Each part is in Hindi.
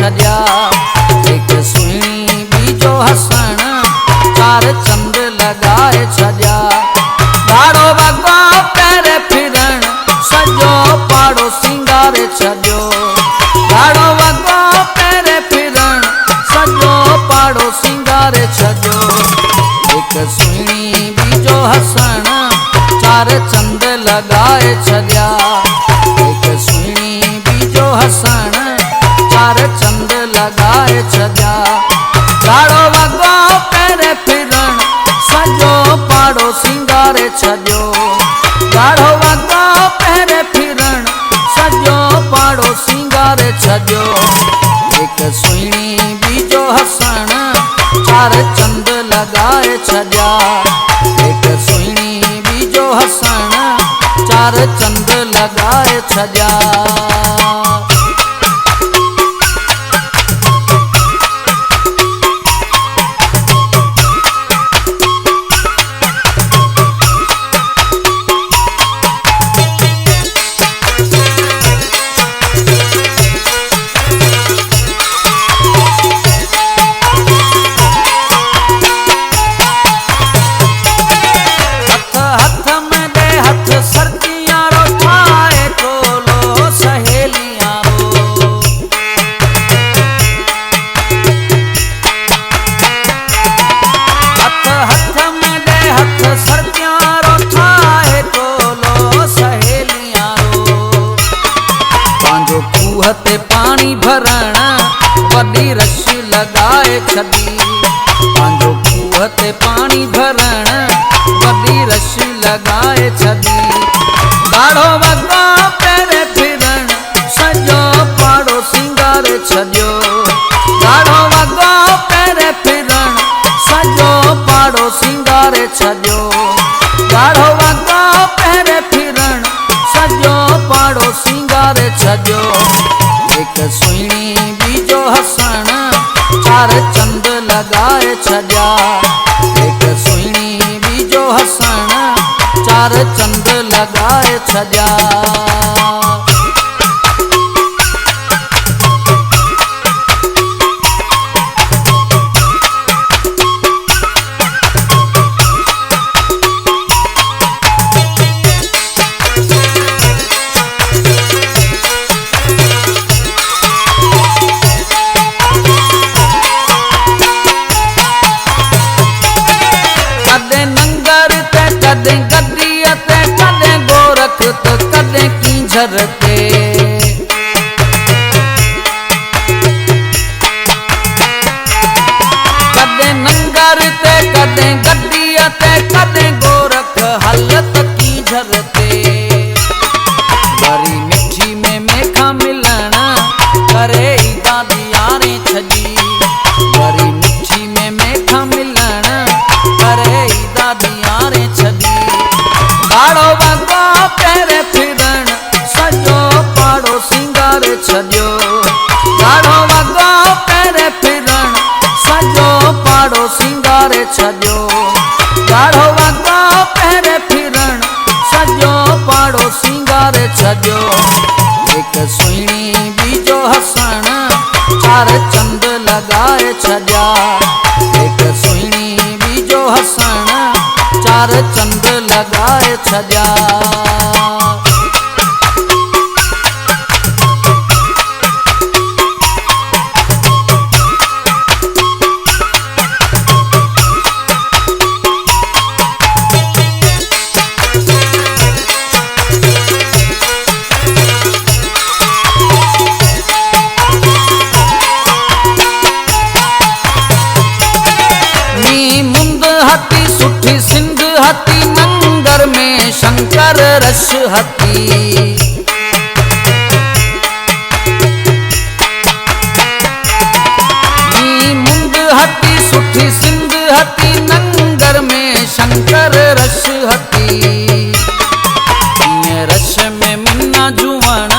छॾिया। हिक सुहिणी बीजो हसण चार चंद लगाए छॾिया। ॻाढ़ो वॻो पहिरे फिरण सॼो पाड़ो सिंगारे छॾियो। ॻाढ़ो वॻो पहिरे फिरण सॼो पाड़ो सिंगारे छॾियो। हिक सुहिणी बीजो हसण चार चंद लगाए छॾिया। हिक सुहिणी बीजो हसण चार चंद लगाए छॾिया। ॻाढ़ो वॻो पहिरे फिरण सॼो पाड़ो सिंगारे छॾियो। ॻाढ़ो वॻो पहिरे फिरण सॼो पाड़ो सिंगारे छॾियो। हिक सुहिणी बीजो हसण चार चंद लगाए छॾिया। हिक सुहिणी बीजो हसण चार चंद लगाए छॾिया। ते पानी भरण वॾी रश लगाए छॾी। पंहिंजो खूह ते पानी भरण वॾी रश लगाए छॾी। ॻाढ़ो वॻो पहिरे फिरण सॼो पाड़ो सिंगारे छॾियो। ॻाढ़ो वॻो पहिरे फिरण सॼो पाड़ो सिंगारे छॾियो। ॻाढ़ो वॻो पहिरे फिरण सॼो पाड़ो सिंगारे छॾियो। हिक सुहिणी बीजो हसण चार चंद लगाए छॾिया। हिक सुहिणी बीजो हसण चार चंद लगाए छॾिया। कदें गद्दीअ ते कदें गोरख ते कदें कींझर ते। कदें नंगर ते कदें गद्दीअ ते कदें गोरख हलत कींझर ते। वरी मिठी में मेखा मिलण करे दादी यारें छॾी। वरी मिठी में मेखा मिलण करे दादी यारें छॾी। ॻाढ़ो वॻो पहिरे फिरण सॼो पाड़ो सिंगारे छॾियो। ॻाढ़ो वॻो पहिरे फिरण सॼो पाड़ो सिंगारे छॾियो। ॻाढ़ो वॻो पहिरे फिरण सॼो पाड़ो सिंगारे छॾियो। हिक सुहिणी बीजो हसण चार चंद लगाए छॾिया। हिक सुहिणी बीजो हसण चार चंद लगाए छॾिया। सुठी सिंध हती नंगर में शंकर रश हती। मुंद हती सुठी सिंध हती नंगर में शंकर रश हती। रश में मुन्ना जुवण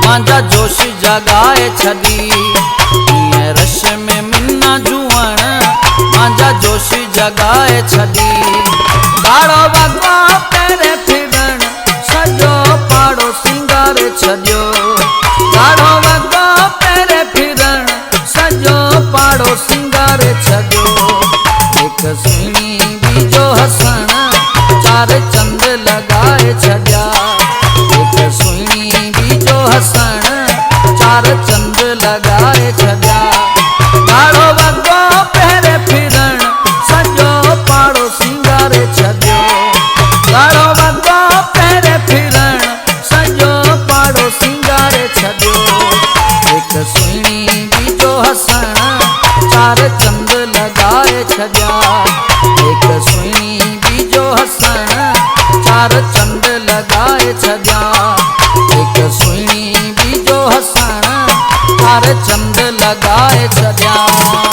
मांजा जोश जगाए छॾी। रश में मुन्ना जुवण मांजा जोश जगाए छॾी। ॻाढ़ो वॻो पहिरे फिरण सॼो पाड़ो सिंगारे छॾियो। ॻाढ़ो वॻो पहिरे फिरण छॾिया। एक सुहिणी बीजो हसण चार चंद लगाए छॾिया। एक सुहिणी बीजो हसण चार चंद लगाए छॾिया।